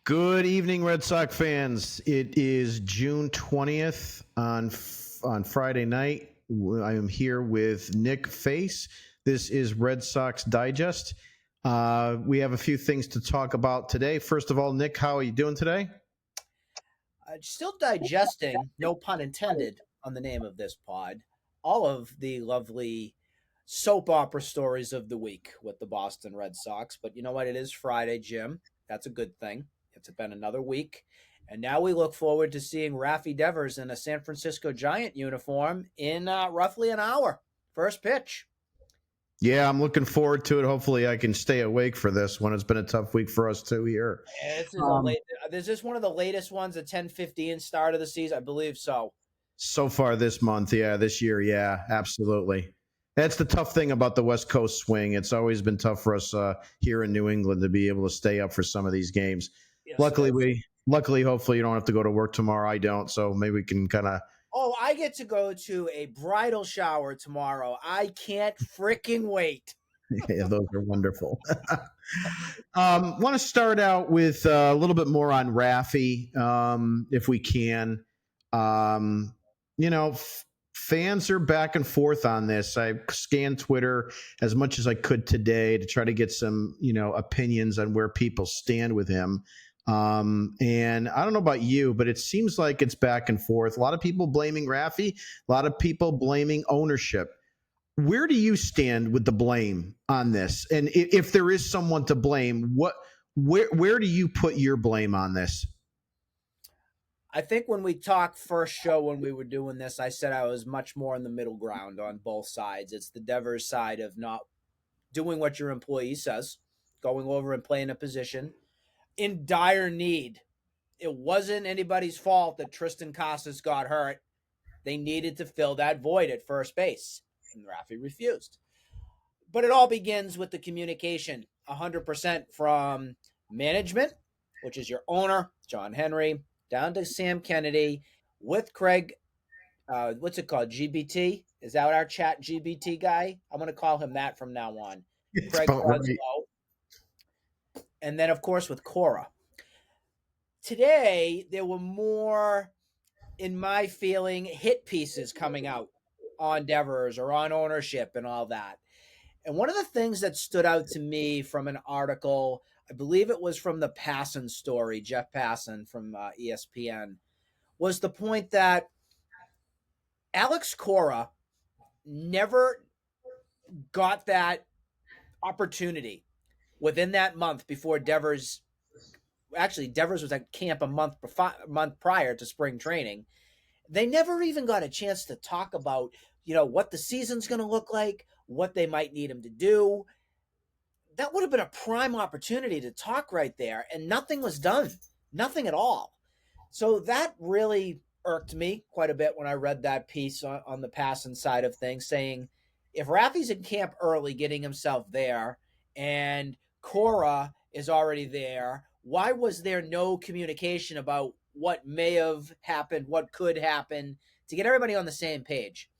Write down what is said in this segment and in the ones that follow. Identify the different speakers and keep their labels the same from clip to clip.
Speaker 1: Good evening, Red Sox fans. It is June 20th on Friday night. I am here with Nick Face. This is Red Sox Digest. We have a few things to talk about today. First of all, Nick, how are you doing today?
Speaker 2: Still digesting, no pun intended, on the name of this pod, all of the lovely soap opera stories of the week with the Boston Red Sox. But you know what? It is Friday, Jim. That's a good thing. It's been another week. And now we look forward to seeing Rafael Devers in a San Francisco Giant uniform in roughly an hour. First pitch.
Speaker 1: Yeah, I'm looking forward to it. Hopefully, I can stay awake for this one. It's been a tough week for us too here.
Speaker 2: This is one of the latest ones, a 10:15 start of the season, I believe so.
Speaker 1: So far this month, this year, absolutely. That's the tough thing about the West Coast swing. It's always been tough for us here in New England to be able to stay up for some of these games.
Speaker 2: Yes,
Speaker 1: Luckily, hopefully, you don't have to go to work tomorrow. I don't, so maybe we can kind of.
Speaker 2: Oh, I get to go to a bridal shower tomorrow. I can't freaking wait.
Speaker 1: Yeah, those are wonderful. Want to start out with a little bit more on Rafi, if we can. Fans are back and forth on this. I scanned Twitter as much as I could today to try to get some, opinions on where people stand with him. And I don't know about you, but it seems like it's back and forth. A lot of people blaming Rafi, a lot of people blaming ownership. Where do you stand with the blame on this? And if there is someone to blame, where do you put your blame on this?
Speaker 2: I think when we talked first show when we were doing this, I said I was much more in the middle ground on both sides. It's the Devers side of not doing what your employee says, going over and playing a position in dire need. It wasn't anybody's fault that Tristan Casas got hurt. They needed to fill that void at first base, and Rafi refused. But it all begins with the communication, 100% from management, which is your owner, John Henry, down to Sam Kennedy with Craig, what's it called, GBT? Is that our chat GBT guy? I'm going to call him that from now on. Craig Breslow. And then, of course, with Cora. Today, there were more, in my feeling, hit pieces coming out on Devers or on ownership and all that. And one of the things that stood out to me from an article, I believe it was from the Passan story, Jeff Passan from ESPN, was the point that Alex Cora never got that opportunity within that month before Devers. Actually, Devers was at camp a month prior to spring training. They never even got a chance to talk about, what the season's going to look like, what they might need him to do. That would have been a prime opportunity to talk right there, and nothing was done. Nothing at all. So that really irked me quite a bit when I read that piece on the passing side of things, saying if Rafi's in camp early getting himself there and Cora is already there, why was there no communication about what may have happened, what could happen, to get everybody on the same page?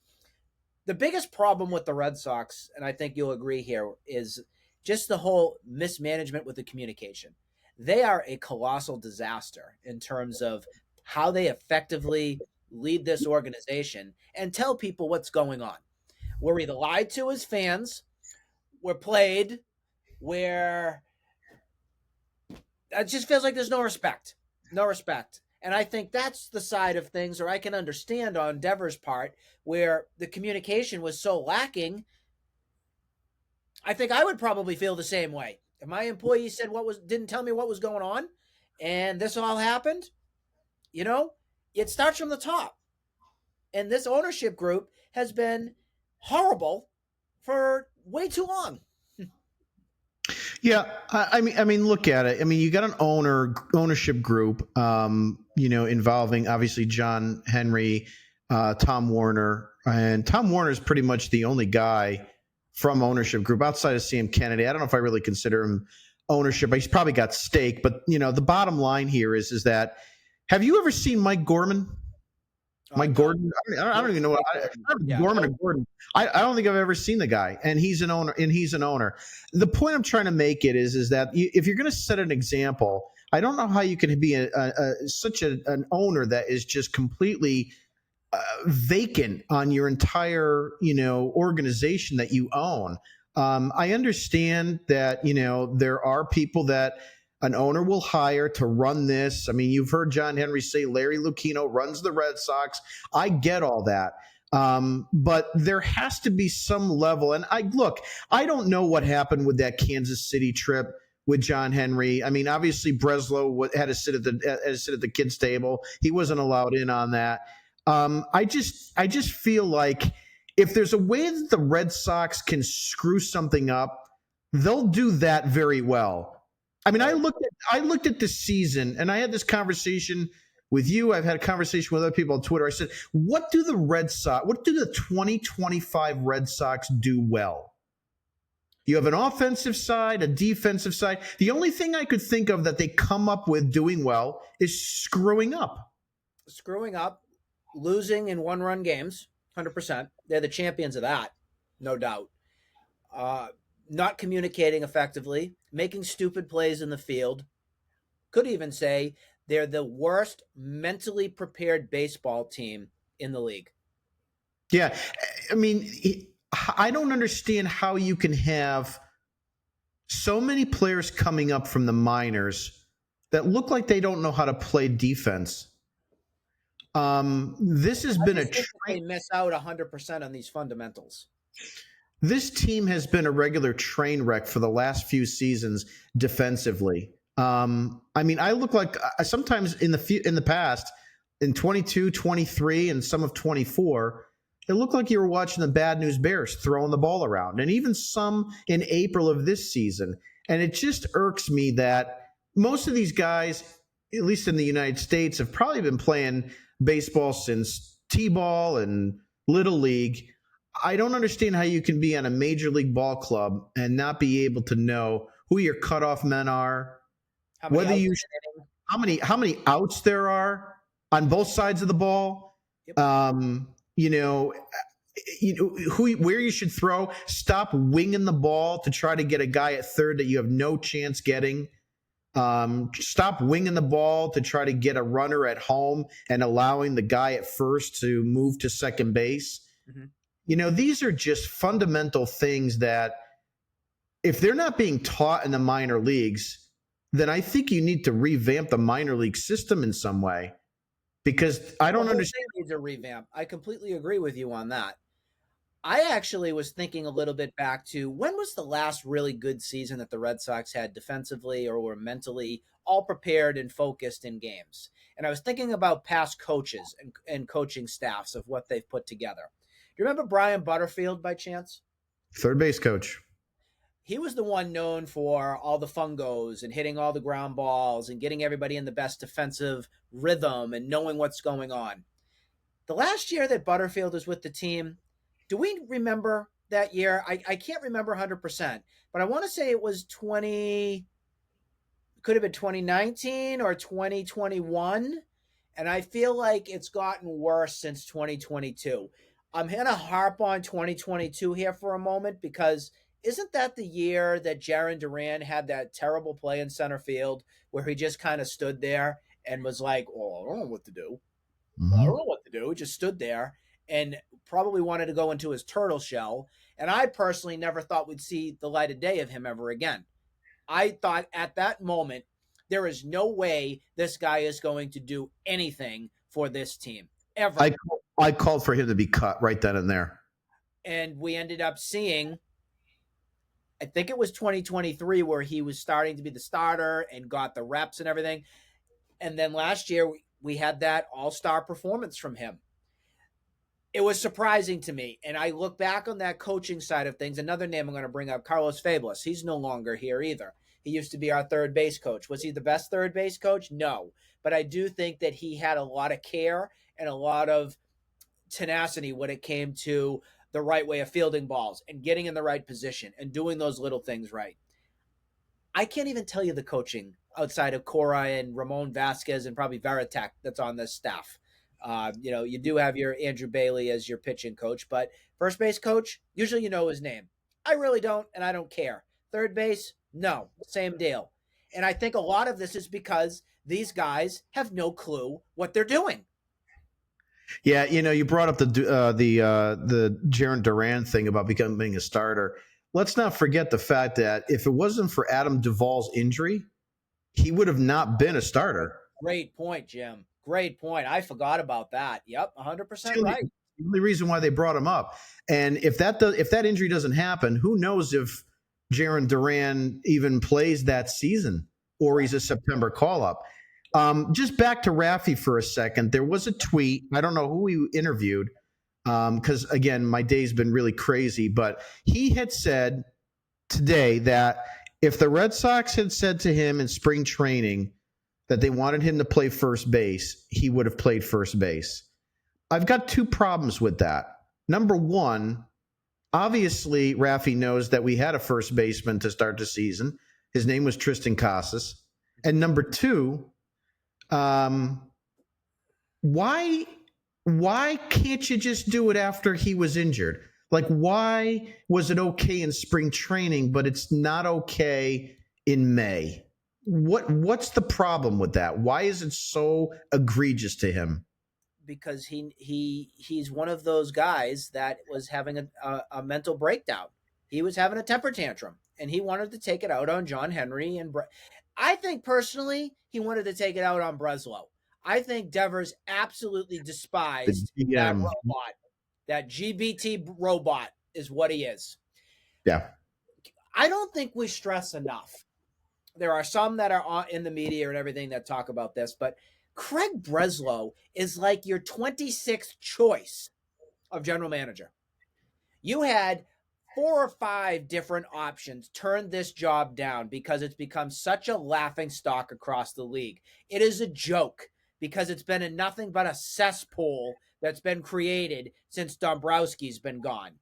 Speaker 2: The biggest problem with the Red Sox, and I think you'll agree here, is just the whole mismanagement with the communication. They are a colossal disaster in terms of how they effectively lead this organization and tell people what's going on. We're either lied to as fans, we're played, where it just feels like there's no respect. No respect. And I think that's the side of things, or I can understand on Devers' part, where the communication was so lacking. I think I would probably feel the same way. If my employee said didn't tell me what was going on, and this all happened, it starts from the top. And this ownership group has been horrible for way too long.
Speaker 1: Yeah, I mean, look at it. I mean, you got an ownership group, involving obviously John Henry, Tom Warner, and Tom Warner is pretty much the only guy from ownership group outside of Sam Kennedy. I don't know if I really consider him ownership. He's probably got stake, but the bottom line here is that have you ever seen Mike Gorman? Mike Gordon. I don't even know what Gorman or Gordon. I don't think I've ever seen the guy, and he's an owner. The point I'm trying to make is that if you're going to set an example, I don't know how you can be such an owner that is just completely vacant on your entire organization that you own. I understand that there are people that an owner will hire to run this. I mean, you've heard John Henry say Larry Lucchino runs the Red Sox. I get all that. But there has to be some level. And I don't know what happened with that Kansas City trip with John Henry. I mean, obviously Breslow had to sit at the kids' table. He wasn't allowed in on that. I just feel like if there's a way that the Red Sox can screw something up, they'll do that very well. I mean, I looked at the season, and I had this conversation with you. I've had a conversation with other people on Twitter. I said, what do the 2025 Red Sox do well? You have an offensive side, a defensive side. The only thing I could think of that they come up with doing well is screwing up.
Speaker 2: Losing in one-run games, 100%. They're the champions of that, no doubt. Not communicating effectively, making stupid plays in the field. Could even say they're the worst mentally prepared baseball team in the league.
Speaker 1: Yeah. I mean, I don't understand how you can have so many players coming up from the minors that look like they don't know how to play defense. This has been
Speaker 2: they miss out 100% on these fundamentals.
Speaker 1: This team has been a regular train wreck for the last few seasons defensively. I mean, I look like sometimes in the past, in 22, 23, and some of 24, it looked like you were watching the Bad News Bears throwing the ball around, and even some in April of this season. And it just irks me that most of these guys, at least in the United States, have probably been playing baseball since T-ball and Little League. I don't understand how you can be on a major league ball club and not be able to know who your cutoff men are, how many outs there are on both sides of the ball. Yep. Where you should throw. Stop winging the ball to try to get a guy at third that you have no chance getting. Stop winging the ball to try to get a runner at home and allowing the guy at first to move to second base. Mm-hmm. These are just fundamental things that if they're not being taught in the minor leagues, then I think you need to revamp the minor league system in some way, because I don't understand.
Speaker 2: It needs a revamp. I completely agree with you on that. I actually was thinking a little bit back to when was the last really good season that the Red Sox had defensively or were mentally all prepared and focused in games. And I was thinking about past coaches and coaching staffs of what they've put together. Do you remember Brian Butterfield by chance?
Speaker 1: Third base coach.
Speaker 2: He was the one known for all the fungos and hitting all the ground balls and getting everybody in the best defensive rhythm and knowing what's going on. The last year that Butterfield was with the team, do we remember that year? I can't remember 100%, but I want to say it was could have been 2019 or 2021. And I feel like it's gotten worse since 2022. I'm going to harp on 2022 here for a moment, because isn't that the year that Jarren Duran had that terrible play in center field where he just kind of stood there and was like, oh, I don't know what to do. Mm-hmm. I don't know what to do. He just stood there and probably wanted to go into his turtle shell. And I personally never thought we'd see the light of day of him ever again. I thought at that moment, there is no way this guy is going to do anything for this team ever.
Speaker 1: I called for him to be cut right then and there.
Speaker 2: And we ended up seeing, I think it was 2023, where he was starting to be the starter and got the reps and everything. And then last year, we had that all-star performance from him. It was surprising to me. And I look back on that coaching side of things. Another name I'm going to bring up, Carlos Fablis. He's no longer here either. He used to be our third base coach. Was he the best third base coach? No. But I do think that he had a lot of care and a lot of tenacity when it came to the right way of fielding balls and getting in the right position and doing those little things right. I can't even tell you the coaching outside of Cora and Ramon Vasquez and probably Veritek that's on this staff. You do have your Andrew Bailey as your pitching coach, but first base coach, usually you know his name. I really don't, and I don't care. Third base, no, same deal. And I think a lot of this is because these guys have no clue what they're doing.
Speaker 1: Yeah, you brought up the Jaron Duran thing about becoming a starter. Let's not forget the fact that if it wasn't for Adam Duvall's injury, he would have not been a starter.
Speaker 2: Great point, Jim. Great point. I forgot about that. Yep, 100% right.
Speaker 1: The only reason why they brought him up. And if that injury doesn't happen, who knows if Jaron Duran even plays that season or he's a September call up. Just back to Raffy for a second. There was a tweet. I don't know who he interviewed because, again, my day's been really crazy. But he had said today that if the Red Sox had said to him in spring training that they wanted him to play first base, he would have played first base. I've got two problems with that. Number one, obviously, Raffy knows that we had a first baseman to start the season. His name was Tristan Casas. And number two, why can't you just do it after he was injured? Like, why was it okay in spring training, but it's not okay in May? What's the problem with that? Why is it so egregious to him?
Speaker 2: Because he's one of those guys that was having a mental breakdown. He was having a temper tantrum, and he wanted to take it out on John Henry I think personally he wanted to take it out on Breslow. I think Devers absolutely despised that robot. That GBT robot is what he is.
Speaker 1: Yeah.
Speaker 2: I don't think we stress enough. There are some that are in the media and everything that talk about this, but Craig Breslow is like your 26th choice of general manager. You had 4 or 5 different options turn this job down because it's become such a laughing stock across the league. It is a joke because it's been nothing but a cesspool that's been created since Dombrowski's been gone.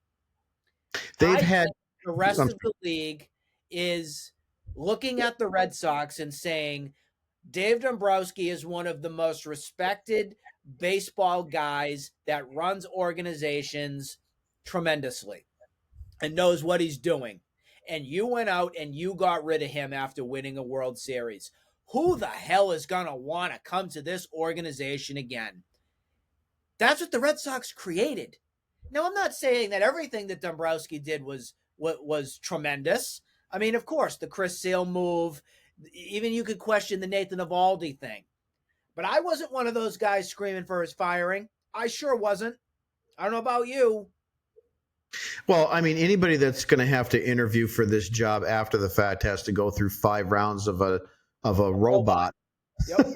Speaker 1: They've had
Speaker 2: the rest of the league is looking at the Red Sox and saying, Dave Dombrowski is one of the most respected baseball guys that runs organizations tremendously and knows what he's doing. And you went out and you got rid of him after winning a World Series. Who the hell is going to want to come to this organization again? That's what the Red Sox created. Now, I'm not saying that everything that Dombrowski did was tremendous. I mean, of course, the Chris Sale move, even you could question the Nathan Eovaldi thing. But I wasn't one of those guys screaming for his firing. I sure wasn't. I don't know about you.
Speaker 1: Well, I mean, anybody that's going to have to interview for this job after the fact has to go through 5 rounds of a robot. Yep.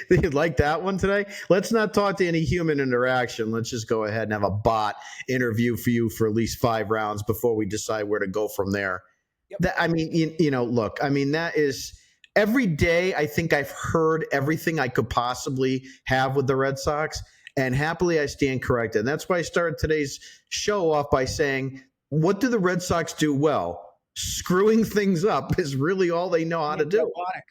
Speaker 1: Did you like that one today? Let's not talk to any human interaction. Let's just go ahead and have a bot interview for you for at least 5 rounds before we decide where to go from there. Yep. I mean, look, I mean, that is every day. I think I've heard everything I could possibly have with the Red Sox, and happily I stand corrected. And that's why I started today's show off by saying, what do the Red Sox do well? Screwing things up is really all they know how to do.
Speaker 2: Robotic.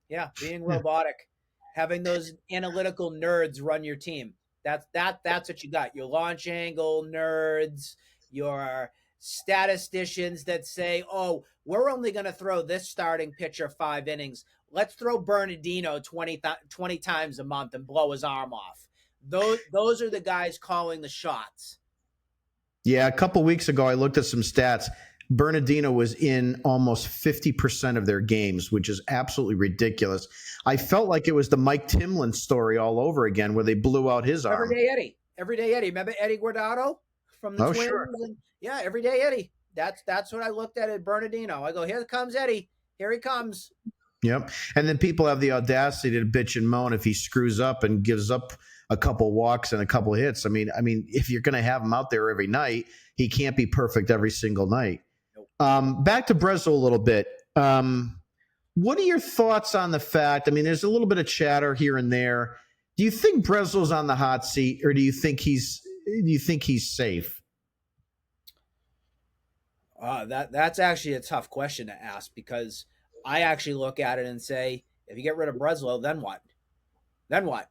Speaker 2: Yeah, being robotic, having those analytical nerds run your team. That's what you got. Your launch angle nerds, your statisticians that say, "Oh, we're only going to throw this starting pitcher 5 innings. Let's throw Bernardino 20 times a month and blow his arm off." Those are the guys calling the shots.
Speaker 1: Yeah, a couple weeks ago, I looked at some stats. Bernardino was in almost 50% of their games, which is absolutely ridiculous. I felt like it was the Mike Timlin story all over again, where they blew out his arm.
Speaker 2: Everyday Eddie. Remember Eddie Guardado from the Twins?
Speaker 1: Sure.
Speaker 2: Yeah, Everyday Eddie. That's what I looked at Bernardino. I go, here comes Eddie. Here he comes.
Speaker 1: Yep. And then people have the audacity to bitch and moan if he screws up and gives up a couple walks and a couple hits. I mean, if you're going to have him out there every night, he can't be perfect every single night. Back to Breslow a little bit. What are your thoughts on the fact? I mean, there's a little bit of chatter here and there. Do you think Breslow's on the hot seat, or do you think he's safe?
Speaker 2: That's actually a tough question to ask, because I actually look at it and say, if you get rid of Breslow, then what? Then what?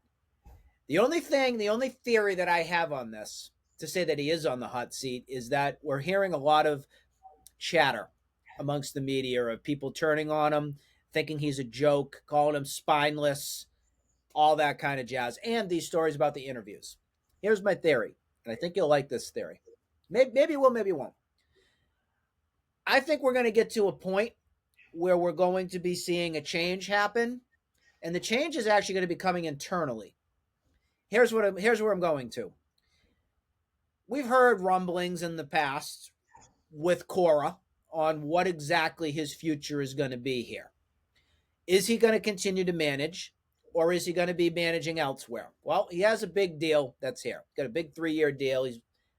Speaker 2: The only theory that I have on this to say that he is on the hot seat is that we're hearing a lot of chatter amongst the media of people turning on him, thinking he's a joke, calling him spineless, all that kind of jazz, and these stories about the interviews. Here's my theory, and I think you'll like this theory. Maybe you will, maybe you won't. I think we're going to get to a point where we're going to be seeing a change happen, and the change is actually going to be coming internally. Here's where I'm going to. We've heard rumblings in the past with Cora on what exactly his future is going to be here. Is he going to continue to manage, or is he going to be managing elsewhere? Well, he has a big deal that's here. Got a big 3-year deal.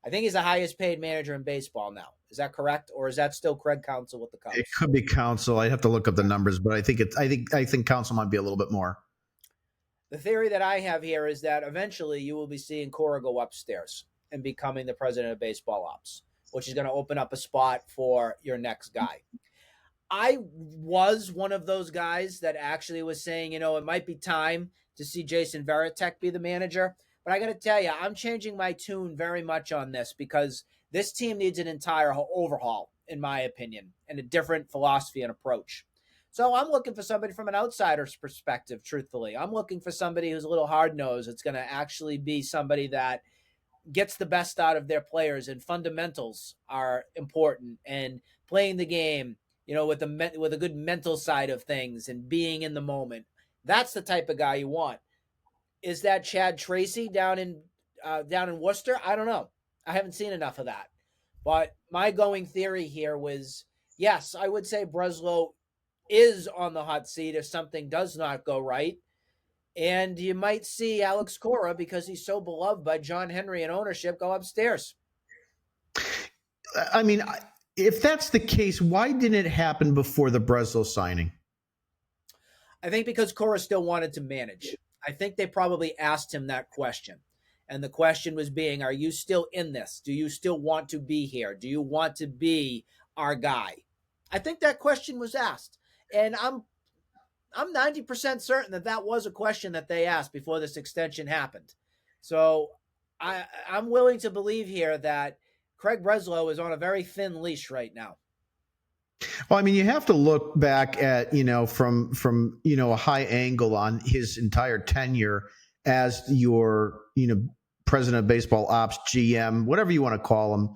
Speaker 2: I think he's the highest paid manager in baseball now. Is that correct, or is that still Craig Counsell with the Cubs?
Speaker 1: It could be Counsell. I'd have to look up the numbers, but I think Counsell might be a little bit more.
Speaker 2: The theory that I have here is that eventually you will be seeing Cora go upstairs and becoming the president of baseball ops, which is going to open up a spot for your next guy. I was one of those guys that actually was saying, it might be time to see Jason Varitek be the manager. But I got to tell you, I'm changing my tune very much on this because this team needs an entire overhaul, in my opinion, and a different philosophy and approach. So I'm looking for somebody from an outsider's perspective, truthfully. I'm looking for somebody who's a little hard-nosed. It's going to actually be somebody that gets the best out of their players, and fundamentals are important, and playing the game, with a good mental side of things and being in the moment. That's the type of guy you want. Is that Chad Tracy down in Worcester? I don't know. I haven't seen enough of that. But my going theory here was, yes, I would say Breslow is on the hot seat if something does not go right. And you might see Alex Cora, because he's so beloved by John Henry and ownership, go upstairs.
Speaker 1: I mean, if that's the case, why didn't it happen before the Breslow signing?
Speaker 2: I think because Cora still wanted to manage. I think they probably asked him that question. And the question was being, are you still in this? Do you still want to be here? Do you want to be our guy? I think that question was asked. And I'm 90% certain that was a question that they asked before this extension happened. So I'm willing to believe here that Craig Breslow is on a very thin leash right now.
Speaker 1: Well, I mean, you have to look back at, from a high angle on his entire tenure as your, president of baseball ops, GM, whatever you want to call him.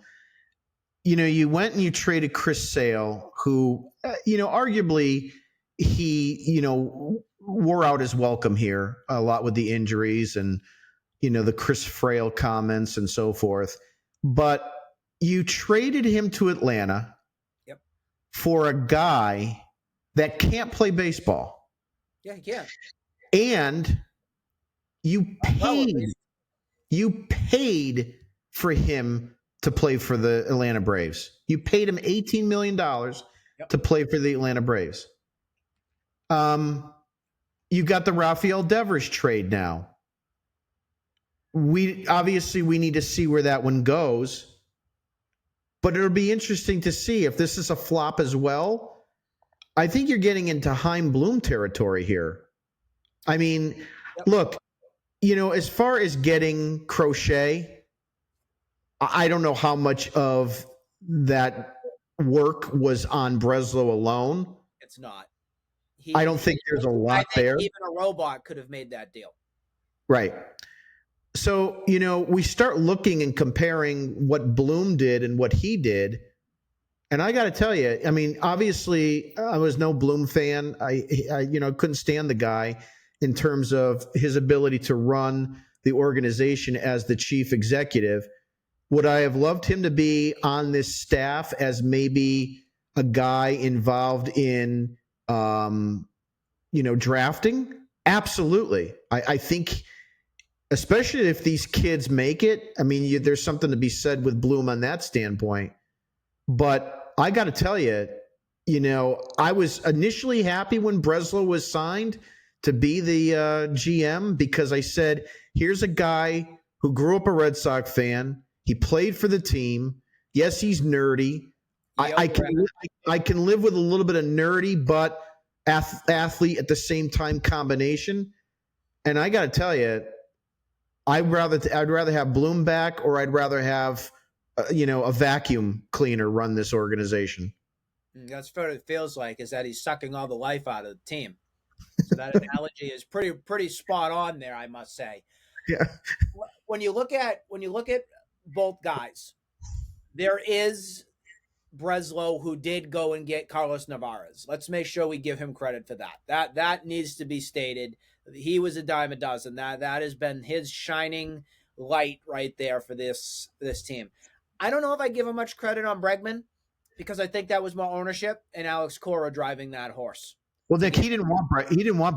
Speaker 1: You went and you traded Chris Sale, who, arguably he, wore out his welcome here a lot with the injuries and, the Chris Frail comments and so forth. But you traded him to Atlanta for a guy that can't play baseball.
Speaker 2: Yeah, he can.
Speaker 1: And you paid for him to play for the Atlanta Braves. You paid him $18 million to play for the Atlanta Braves. You got the Rafael Devers trade now. We need to see where that one goes. But it'll be interesting to see if this is a flop as well. I think you're getting into Chaim Bloom territory here. I mean, look, as far as getting Crochet, I don't know how much of that work was on Breslow alone.
Speaker 2: It's not.
Speaker 1: I don't think there's a lot there.
Speaker 2: Even a robot could have made that deal.
Speaker 1: Right. So, we start looking and comparing what Bloom did and what he did. And I got to tell you, I mean, obviously I was no Bloom fan. I couldn't stand the guy in terms of his ability to run the organization as the chief executive. Would I have loved him to be on this staff as maybe a guy involved in, drafting? Absolutely. I think, especially if these kids make it, I mean, there's something to be said with Bloom on that standpoint. But I got to tell you, I was initially happy when Breslow was signed to be the GM, because I said, here's a guy who grew up a Red Sox fan. He played for the team. Yes, he's nerdy. I can live with a little bit of nerdy, but athlete at the same time combination. And I got to tell you, I'd rather have Bloom back, or I'd rather have a vacuum cleaner run this organization.
Speaker 2: That's what it feels like, is that he's sucking all the life out of the team. So that analogy is pretty spot on there, I must say.
Speaker 1: Yeah.
Speaker 2: When you look at both guys, there is Breslow, who did go and get Carlos Navarez. Let's make sure we give him credit for that. That needs to be stated. He was a dime a dozen. That has been his shining light right there for this team. I don't know if I give him much credit on Bregman, because I think that was more ownership and Alex Cora driving that horse.
Speaker 1: Well, Nick, he didn't want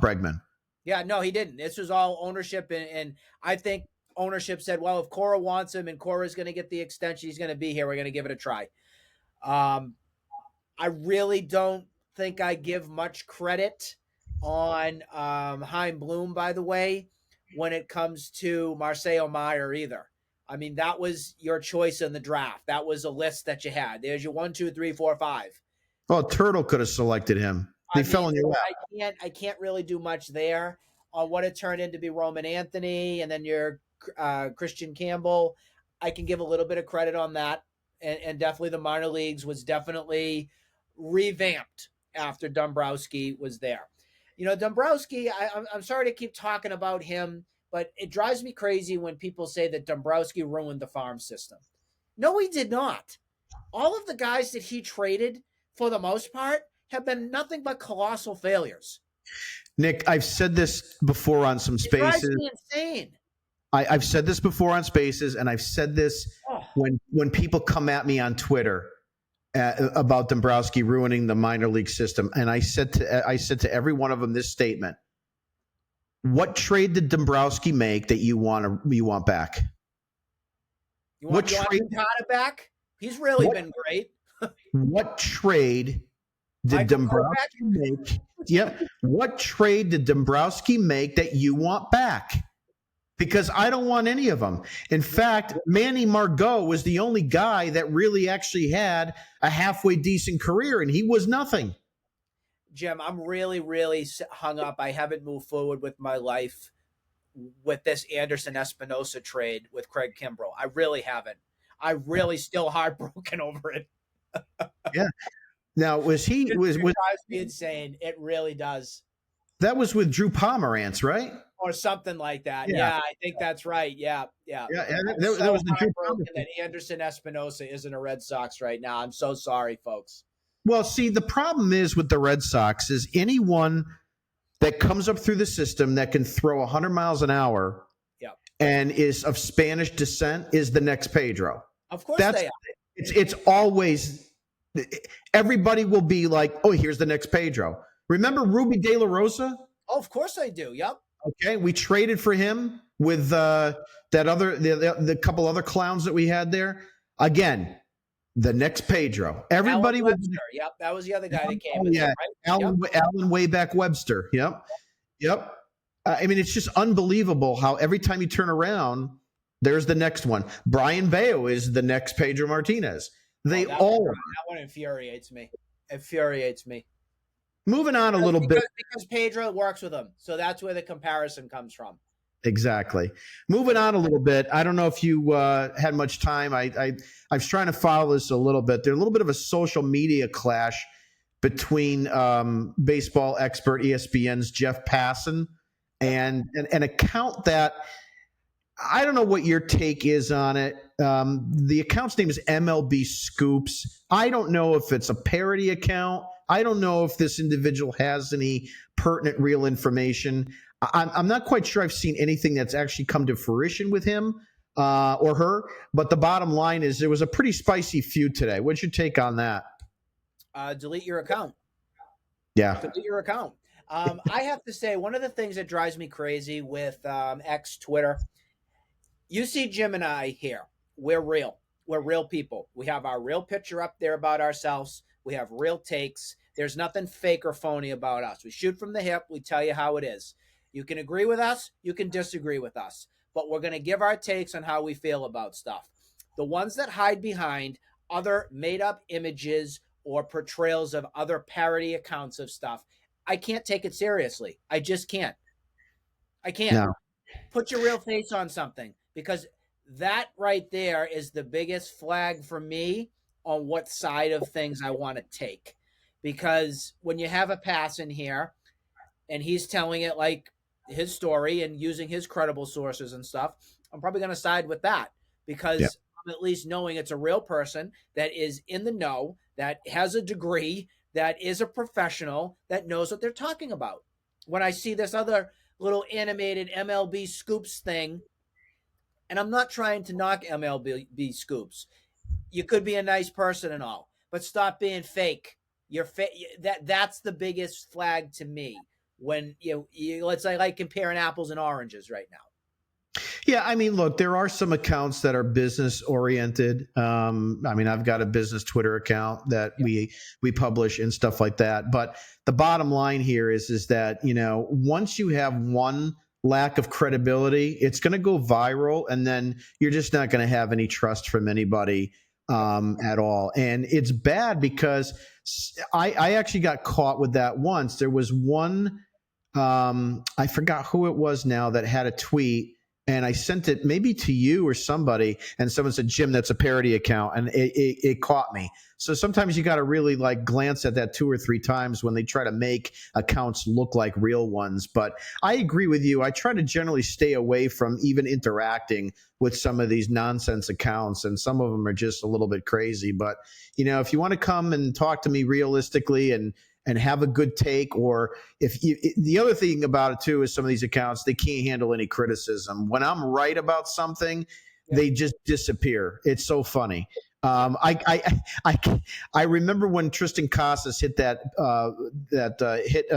Speaker 1: Bregman.
Speaker 2: Yeah, no, he didn't. This was all ownership, and I think ownership said, well, if Cora wants him and Cora's going to get the extension, he's going to be here. We're going to give it a try. I really don't think I give much credit on Chaim Bloom, by the way, when it comes to Marcelo Meyer either. I mean, that was your choice in the draft. That was a list that you had. There's your 1, 2, 3, 4, 5.
Speaker 1: Oh, Turtle could have selected him. They fell in your lap.
Speaker 2: I can't really do much there on what it turned into be Roman Anthony and then your Christian Campbell. I can give a little bit of credit on that. And definitely the minor leagues was definitely revamped after Dombrowski was there. You know, Dombrowski, I'm sorry to keep talking about him, but it drives me crazy when people say that Dombrowski ruined the farm system. No, he did not. All of the guys that he traded, for the most part, have been nothing but colossal failures.
Speaker 1: Nick, I've said this before on some Spaces.
Speaker 2: It drives me insane.
Speaker 1: I've said this before on Spaces, and I've said this when people come at me on Twitter about Dombrowski ruining the minor league system. And I said to every one of them this statement: what trade did Dombrowski make that you want back?
Speaker 2: You want Moncada back? He's really been great.
Speaker 1: What trade did Dombrowski make? Yep. What trade did Dombrowski make that you want back? Because I don't want any of them. In fact, Manny Margot was the only guy that really actually had a halfway decent career, and he was nothing.
Speaker 2: Jim, I'm really, really hung up. I haven't moved forward with my life with this Anderson Espinosa trade with Craig Kimbrell. I really haven't. I really still heartbroken over it.
Speaker 1: Yeah. Now, it drives
Speaker 2: me insane. It really does.
Speaker 1: That was with Drew Pomerantz, right?
Speaker 2: Or something like that. Yeah, I think that's right. Yeah.
Speaker 1: That was the Drew Pomerantz.
Speaker 2: That Anderson Espinosa isn't a Red Sox right now. I'm so sorry, folks.
Speaker 1: Well, see, the problem is with the Red Sox is anyone that comes up through the system that can throw 100 miles an hour and is of Spanish descent is the next Pedro.
Speaker 2: Of course they are.
Speaker 1: It's always – everybody will be like, oh, here's the next Pedro. Remember Ruby De La Rosa?
Speaker 2: Oh, of course I do. Yep.
Speaker 1: Okay, we traded for him with the couple other clowns that we had there. Again, the next Pedro. Everybody
Speaker 2: Alan Webster. Yep, that was the other guy that came.
Speaker 1: Yeah, right? Alan Wayback Webster. Yep. I mean, it's just unbelievable how every time you turn around, there's the next one. Brian Bayo is the next Pedro Martinez. That
Speaker 2: one infuriates me.
Speaker 1: Moving on a little bit.
Speaker 2: Because Pedro works with him. So that's where the comparison comes from.
Speaker 1: Exactly. Moving on a little bit. I don't know if you had much time. I was trying to follow this a little bit. There's a little bit of a social media clash between baseball expert ESPN's Jeff Passan and an account that I don't know what your take is on it. The account's name is MLB Scoops. I don't know if it's a parody account. I don't know if this individual has any pertinent real information. I'm not quite sure I've seen anything that's actually come to fruition with him or her. But the bottom line is there was a pretty spicy feud today. What's your take on that?
Speaker 2: Delete your account.
Speaker 1: Yeah.
Speaker 2: Delete your account. I have to say, one of the things that drives me crazy with X Twitter, you see Jim and I here. We're real. We're real people. We have our real picture up there about ourselves. We have real takes. There's nothing fake or phony about us. We shoot from the hip. We tell you how it is. You can agree with us. You can disagree with us. But we're going to give our takes on how we feel about stuff. The ones that hide behind other made-up images or portrayals of other parody accounts of stuff, I can't take it seriously. I just can't. I can't. No. Put your real face on something, because that right there is the biggest flag for me on what side of things I want to take. because when you have a Passan here and he's telling it like his story and using his credible sources and stuff, I'm probably going to side with that
Speaker 1: Yeah.
Speaker 2: because I'm at least knowing it's a real person that is in the know, that has a degree, that is a professional, that knows what they're talking about. When I see this other little animated MLB scoops thing, and I'm not trying to knock MLB scoops. You could be a nice person and all, but stop being fake. You're that's the biggest flag to me when let's say like comparing apples and oranges right now.
Speaker 1: Yeah, I mean, look, there are some accounts that are business oriented. I mean, I've got a business Twitter account that
Speaker 2: Yeah.
Speaker 1: we publish and stuff like that. But the bottom line here is that once you have one lack of credibility, it's going to go viral, and then you're just not going to have any trust from anybody at all. And it's bad because I actually got caught with that once. There was one. I forgot who it was now that had a tweet, and I sent it maybe to you or somebody, and someone said, "Jim, that's a parody account," and it caught me. So sometimes you got to really like glance at that 2 or 3 times when they try to make accounts look like real ones. But I agree with you. I try to generally stay away from even interacting with some of these nonsense accounts, and some of them are just a little bit crazy. But if you want to come and talk to me realistically and have a good take, or the other thing about it too is some of these accounts, they can't handle any criticism. When I'm right about something, they just disappear. It's so funny. I remember when Tristan Casas hit that hit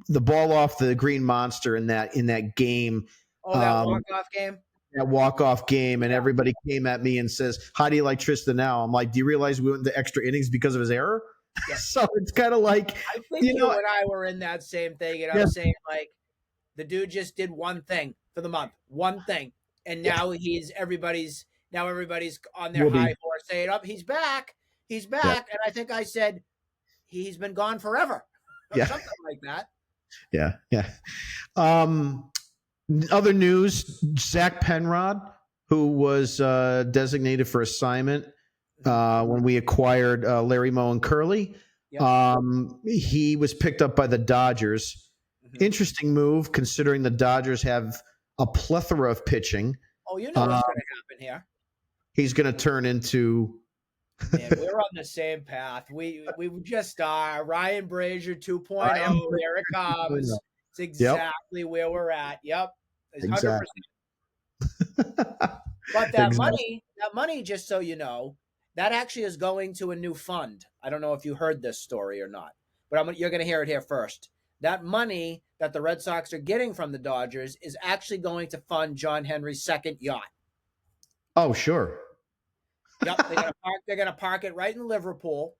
Speaker 1: the ball off the green monster in that game.
Speaker 2: Oh, that walk-off game?
Speaker 1: That walk-off game, and everybody came at me and says, "How do you like Tristan now?" I'm like, "Do you realize we went into extra innings because of his error?"
Speaker 2: Yeah.
Speaker 1: So it's kind of like,
Speaker 2: I think you and I were in that same thing, and I'm saying like the dude just did one thing for the month, one thing, and now everybody's on their high horse saying, "Up, he's back, he's back," and I think I said he's been gone forever, or something like that.
Speaker 1: Yeah. Other news: Zach Penrod, who was designated for assignment when we acquired Larry Moe and Curley. He was picked up by the Dodgers. Mm-hmm. Interesting move, considering the Dodgers have a plethora of pitching.
Speaker 2: Oh, you know what's going to happen here.
Speaker 1: He's going to turn into.
Speaker 2: Man, we're on the same path. We just are. Ryan Brazier 2.0. Here it comes. It's exactly where we're at. Yep. 100%.
Speaker 1: Exactly.
Speaker 2: But that money, just so you know, that actually is going to a new fund. I don't know if you heard this story or not, but you're going to hear it here first. That money that the Red Sox are getting from the Dodgers is actually going to fund John Henry's second yacht.
Speaker 1: Oh, sure.
Speaker 2: Yep, they're gonna park it right in Liverpool,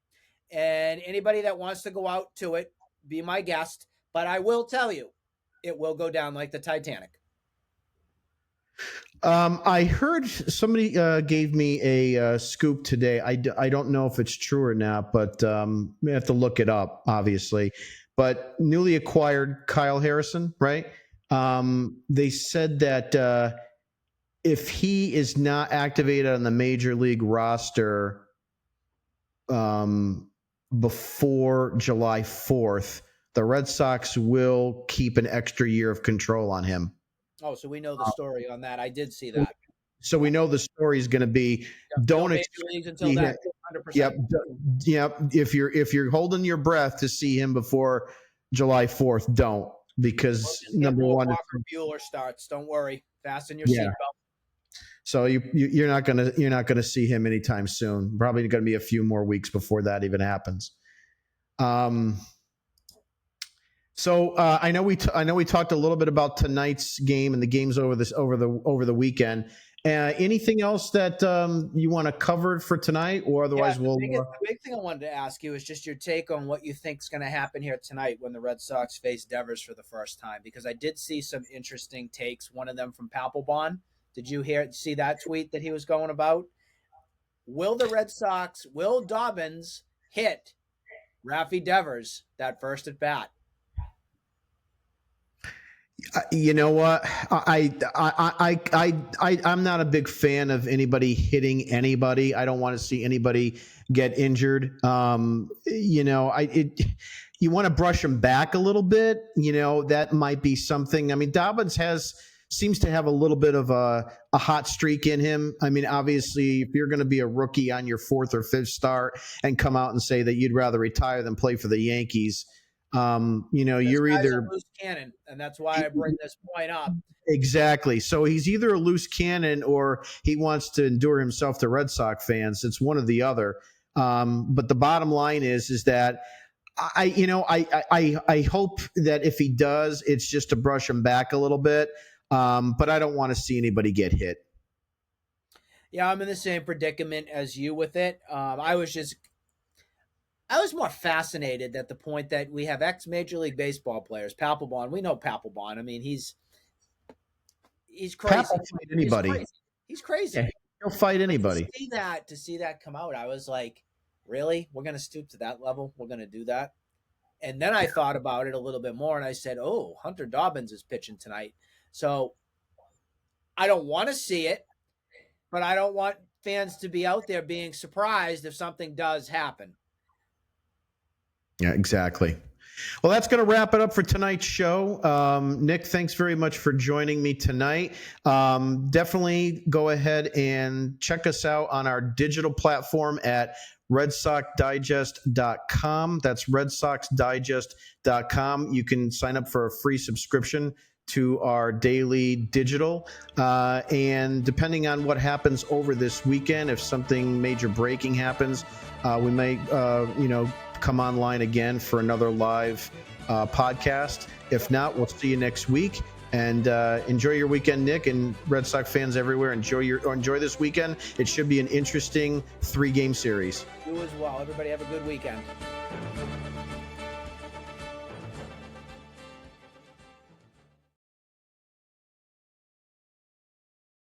Speaker 2: and anybody that wants to go out to it, be my guest. But I will tell you, it will go down like the Titanic.
Speaker 1: I heard somebody gave me a scoop today. I don't know if it's true or not, but we have to look it up, obviously. But newly acquired Kyle Harrison, right? They said that if he is not activated on the major league roster before July 4th, the Red Sox will keep an extra year of control on him.
Speaker 2: Oh, so we know the story on that. I did see that.
Speaker 1: So we know the story is going to be don't
Speaker 2: expect until that 100%.
Speaker 1: Yep. If you're holding your breath to see him before July 4th, don't, because number one,
Speaker 2: Walker Bueller starts. Don't worry, fasten your seatbelt.
Speaker 1: So you're not gonna see him anytime soon. Probably going to be a few more weeks before that even happens. So I know we talked a little bit about tonight's game and the games over the weekend. Anything else that you want to cover for tonight, or otherwise
Speaker 2: the big thing I wanted to ask you is just your take on what you think is going to happen here tonight when the Red Sox face Devers for the first time, because I did see some interesting takes. One of them from Papelbon. Did you see that tweet that he was going about? Will Dobbins hit Rafael Devers that first at bat?
Speaker 1: You know what? I'm not a big fan of anybody hitting anybody. I don't want to see anybody get injured. You want to brush them back a little bit. That might be something. I mean, Dobbins seems to have a little bit of a hot streak in him. I mean, obviously, if you're going to be a rookie on your fourth or fifth start and come out and say that you'd rather retire than play for the Yankees, you're either
Speaker 2: a loose cannon, and that's why I bring this point up.
Speaker 1: Exactly. So he's either a loose cannon or he wants to endure himself to Red Sox fans. It's one or the other. But the bottom line is that I hope that if he does, it's just to brush him back a little bit. But I don't want to see anybody get hit.
Speaker 2: Yeah, I'm in the same predicament as you with it. I was more fascinated at the point that we have ex-Major League Baseball players, Papelbon. We know Papelbon. I mean, he's crazy.
Speaker 1: Papel fight anybody.
Speaker 2: He's crazy.
Speaker 1: Yeah, he'll fight anybody.
Speaker 2: To see that come out, I was like, really? We're going to stoop to that level? We're going to do that? And then I thought about it a little bit more, and I said, oh, Hunter Dobbins is pitching tonight. So I don't want to see it, but I don't want fans to be out there being surprised if something does happen.
Speaker 1: Yeah, exactly. Well, that's going to wrap it up for tonight's show. Nick, thanks very much for joining me tonight. Definitely go ahead and check us out on our digital platform at redsoxdigest.com. That's redsoxdigest.com. You can sign up for a free subscription to our daily digital. And depending on what happens over this weekend, if something major breaking happens, we may, come online again for another live podcast. If not, we'll see you next week. And enjoy your weekend, Nick, and Red Sox fans everywhere. Enjoy this weekend. It should be an interesting 3-game series.
Speaker 2: You as well. Everybody have a good weekend.